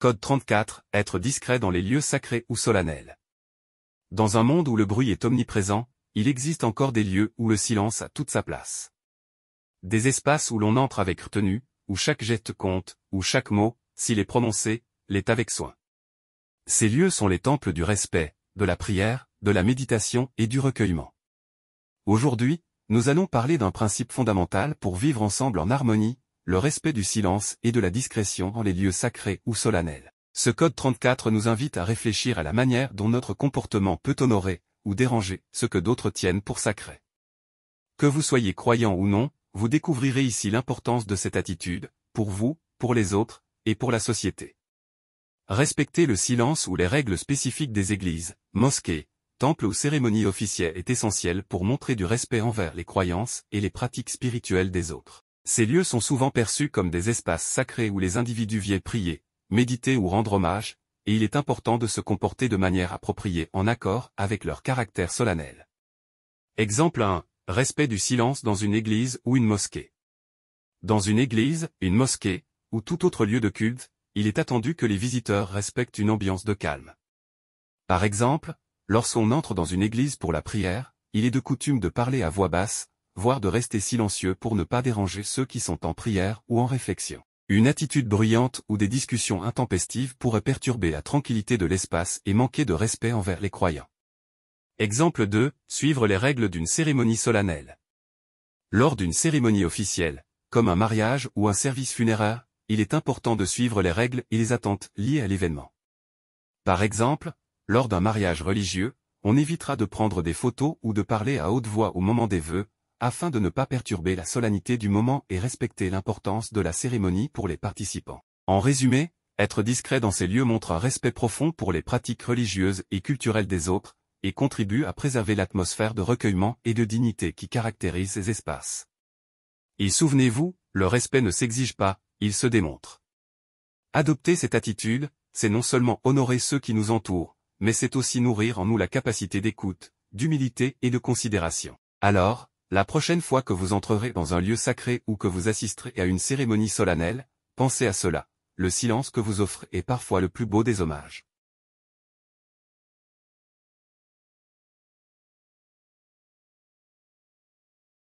Code 34, être discret dans les lieux sacrés ou solennels. Dans un monde où le bruit est omniprésent, il existe encore des lieux où le silence a toute sa place. Des espaces où l'on entre avec retenue, où chaque geste compte, où chaque mot, s'il est prononcé, l'est avec soin. Ces lieux sont les temples du respect, de la prière, de la méditation et du recueillement. Aujourd'hui, nous allons parler d'un principe fondamental pour vivre ensemble en harmonie, le respect du silence et de la discrétion dans les lieux sacrés ou solennels. Ce code 34 nous invite à réfléchir à la manière dont notre comportement peut honorer, ou déranger, ce que d'autres tiennent pour sacré. Que vous soyez croyant ou non, vous découvrirez ici l'importance de cette attitude, pour vous, pour les autres, et pour la société. Respecter le silence ou les règles spécifiques des églises, mosquées, temples ou cérémonies officielles est essentiel pour montrer du respect envers les croyances et les pratiques spirituelles des autres. Ces lieux sont souvent perçus comme des espaces sacrés où les individus viennent prier, méditer ou rendre hommage, et il est important de se comporter de manière appropriée en accord avec leur caractère solennel. Exemple 1. Respect du silence dans une église ou une mosquée. Dans une église, une mosquée, ou tout autre lieu de culte, il est attendu que les visiteurs respectent une ambiance de calme. Par exemple, lorsqu'on entre dans une église pour la prière, il est de coutume de parler à voix basse, voire de rester silencieux pour ne pas déranger ceux qui sont en prière ou en réflexion. Une attitude bruyante ou des discussions intempestives pourraient perturber la tranquillité de l'espace et manquer de respect envers les croyants. Exemple 2. Suivre les règles d'une cérémonie solennelle. Lors d'une cérémonie officielle, comme un mariage ou un service funéraire, il est important de suivre les règles et les attentes liées à l'événement. Par exemple, lors d'un mariage religieux, on évitera de prendre des photos ou de parler à haute voix au moment des vœux, afin de ne pas perturber la solennité du moment et respecter l'importance de la cérémonie pour les participants. En résumé, être discret dans ces lieux montre un respect profond pour les pratiques religieuses et culturelles des autres, et contribue à préserver l'atmosphère de recueillement et de dignité qui caractérise ces espaces. Et souvenez-vous, le respect ne s'exige pas, il se démontre. Adopter cette attitude, c'est non seulement honorer ceux qui nous entourent, mais c'est aussi nourrir en nous la capacité d'écoute, d'humilité et de considération. Alors, la prochaine fois que vous entrerez dans un lieu sacré ou que vous assisterez à une cérémonie solennelle, pensez à cela, le silence que vous offrez est parfois le plus beau des hommages.